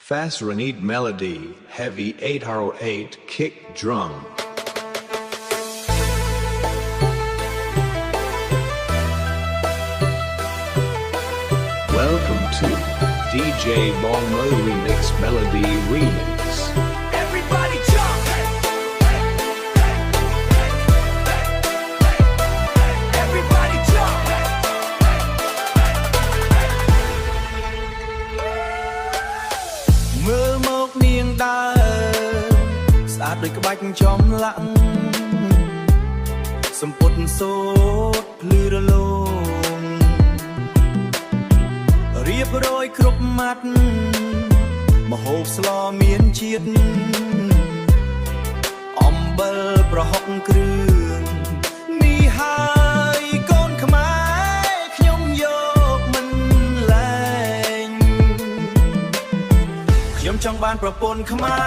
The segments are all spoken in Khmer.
Faster and eat melody, heavy 808 kick drum. Welcome to DJ Bongo Remix Melody Remix. Everybody jump! Everybody jump! មើលមកនាងដើរស្អាតដូចក្បាច់ចំលាក់សំពត់សូត្រភ្លឺរលោងរៀបរយគ្រប់ម៉ាត់មហូបស្លមានជាតិអំបិលប្រហុកគ្រឿងនេះហើយកូនខ្មែរខ្ញុំយកមិនលែងខ្ញុំចង់បានប្រពន្ធខ្មែ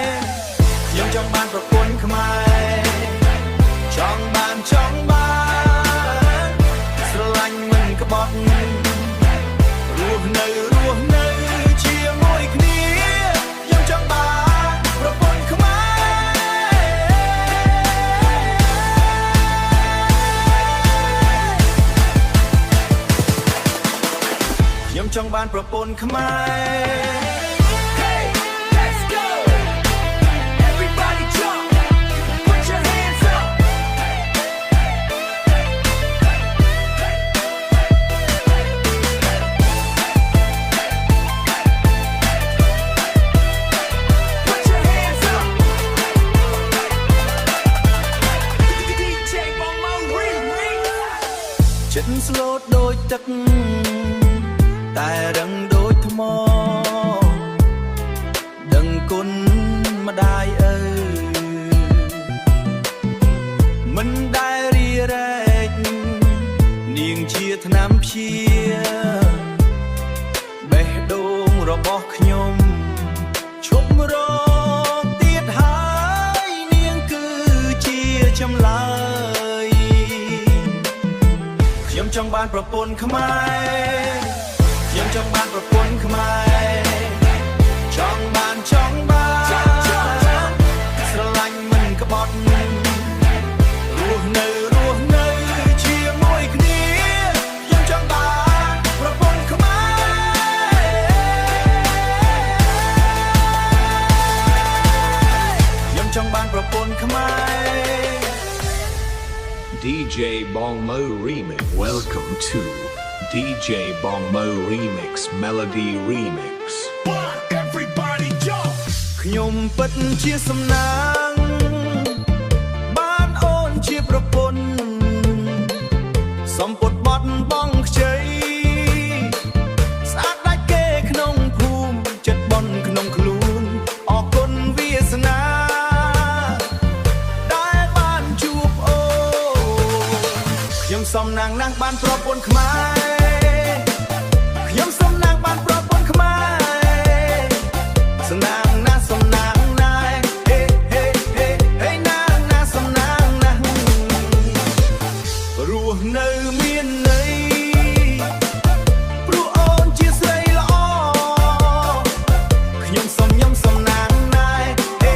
រខ្ញុំចង់បានប្រពន្ធខ្មែរចង់បានស្រឡាញ់មិនក្បត់រស់នៅជាមួយគ្នាខ្ញុំចង់បានប្រពន្ធខ្មែរខ្ញុំចង់បានប្រពន្ធខ្មែរ Hey, let's go! Everybody jump! Put your hands up! ចិត្តស្លូតដូចទឹកតែរឹងដូចថ្មដឹងគុណម្ដាយអើយមិនដែលរីរែកនាងជាថ្នាំព្យាបេះដូងរបស់ខ្ញុំឈប់រងទៀតហើយនាងគឺជាចម្លើយខ្ញុំចង់បានប្រពន្ធខ្មែរខ្ញុំចង់បានប្រពន្ធខ្មែរចង់បានស្រឡាញ់មិនក្បត់រស់នៅជាមួយគ្នាខ្ញុំចង់បានប្រពន្ធខ្មែរខ្ញុំចង់បានប្រពន្ធខ្មែរ DJ Bongo Remix. Welcome to DJ Bongo Remix Melody Remix. Everybody jump! ខ្ញុំពិតជាសំណាងបានអូនជាប្រពន្ធសំពត់បត់បងខ្ចីស្អាតដាច់គេក្នុងភូមិចិត្តបន់ក្នុងខ្លួនអរគុណវាសនាដែលបានជួបអូនខ្ញុំសំណាងណាស់បានប្រពន្ធខ្មែរខ្ញុំសំណាងបានប្រពន្ធខ្មែរសំណាងណាស់សំណាងណាស់ហេណាស់ណាស់សំណាងណាស់រស់នៅមានន័យព្រោះអូនជាស្រីល្អខ្ញុំសំណាងណាស់ហេ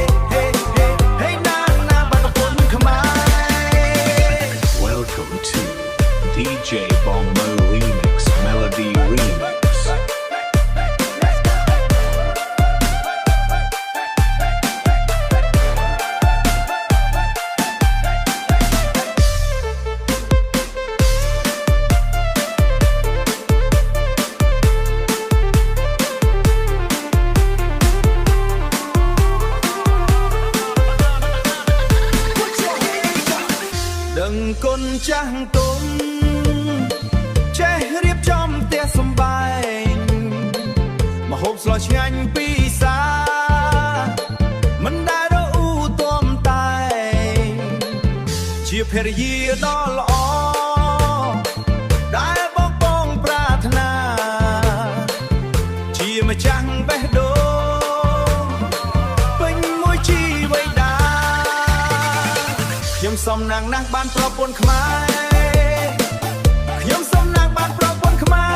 ណាស់ណាស់បានប្រពន្ធខ្មែរ Welcome to DJ Bongo Remix Melody Remix. ដឹងគុណចាស់ទុំចេះរៀបចំផ្ទះសម្បែងម្ហូបស្លឆ្ងាញ់ពីសាមិនដែលរអ៊ូទាំតែជាភរិយាដ៏ល្អដែលបងប្រាថ្នាជាម្ចាស់បេះដូងពេញមួយជីវិតដាខ្ញុំសំណាងណាស់បានប្រពន្ធខ្មែរខ្ញុំសំណាងបានប្រពន្ធខ្មែ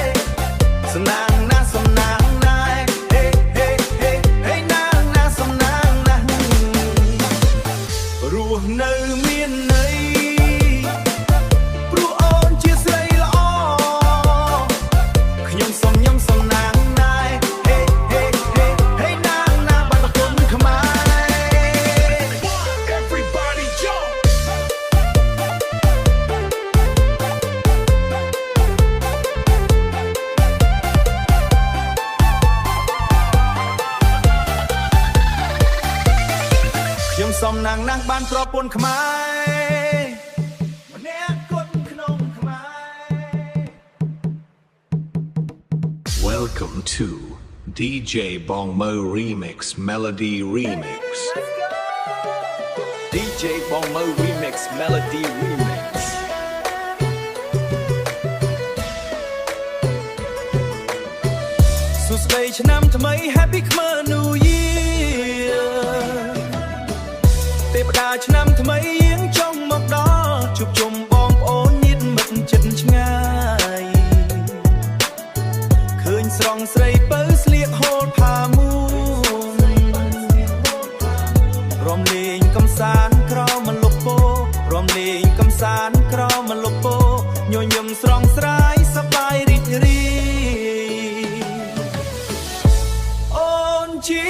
រសំណាងណាស់ សំណាងណាស់បានប្រពន្ធខ្មែរម្នាក់គត់ក្នុងខ្មែរ Welcome to DJ Bongmo Remix Melody Remix. DJ Bongmo Remix Melody Remix សួស្តីឆ្នាំថ្មី Happy Khmer New Year ទេវតាឆ្នាំថ្មីយាងចង់មកដល់ជួបជុំបងប្អូនញាតិមិត្តជិតឆ្ងាយឃើញស្រងស្រីពៅស្លៀកហូលផាមួងរំលេងកំសាន្តក្រោមម្លប់ពោរំលេងកំសាន្តក្រោមម្លប់ពោញញឹមស្រងស្រាយសប្បាយរីករាយអូនជា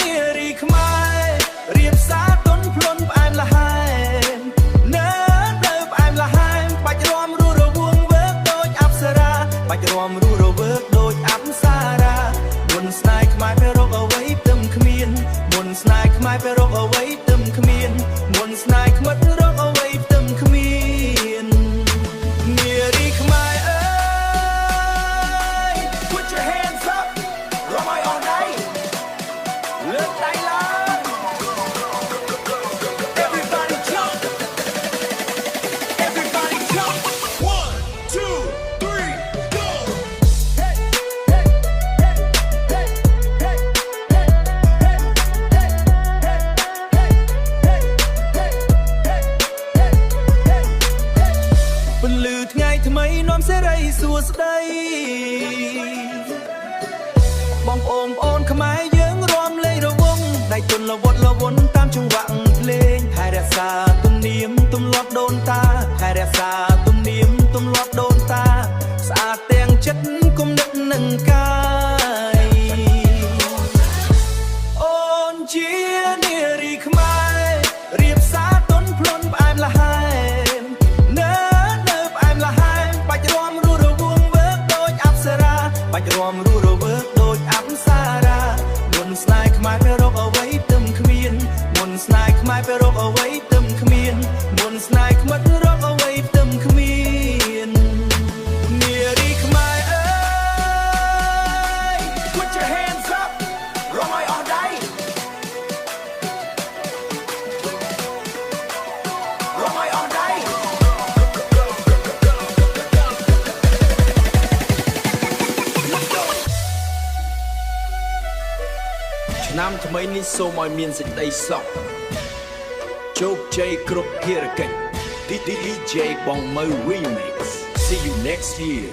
នារីខ្មែររៀបសារទុនភ្លុនផ្អែមល្ហែមនៅផ្អែមល្ហែមបាច់រំរੂរវងវើកដូចអប្សរាបាច់រំរੂរវើកដូចអប្សរាមុនស្នេហ៍ខ្មែរពេលរកអ្វីទឹមគ្មានមុនស្នេហ៍ខ្មែរពេលរកអ្វីទឹមគ្មានមុនស្នេហ៍ខ្មិតរកអ្វីទឹមគ្មាននារីខ្មែរអើយ Put your hands up រំឲ្យអស់ដៃលើកដៃឡើង Everybody jump Everybody jump 1, 2, 3, go! Hey hey hey hey hey ពន្លឺថ្ងៃថ្មីនាំសេរីសួស្តីបងប្អូនខ្មែរយើងរាំលេងរវង់ដៃទុនល្វត់ល្វន់តាមចង្វាក់ភ្លេងថែរក្សាទំនៀមទម្លាប់ដូនតាថែរក្សាទំនៀមទម្លាប់ដូនតាស្អាតទាំងចិត្តគំនិតនិងកាយអូនជានារីខ្មែររៀបសារទុនភ្លុនផ្អែមល្ហែមនៅផ្អែមល្ហែមបាច់រំរੂរវងវើកដូចអប្សរាបាច់រំរੂរវើកដូចអប្សរាមុនស្នេហ៍ខ្មែរពេលរកអ្វីទឹមគ្មានមុនស្នេហ៍ខ្មែរពេលរកអ្វីទឹមគ្មានមុនស្នេហ៍ខ្មិតរកអ្វីទឹមគ្មាននារីខ្មែរអើយ Put your hands up រំឲ្យអស់ដៃរំឲ្យអស់ដៃឆ្នាំថ្មីនេះសូមឲ្យមានសេចក្តីសុខជោគជ័យគ្រប់ភារកិច្ច DJ Bongmo Remix See you next year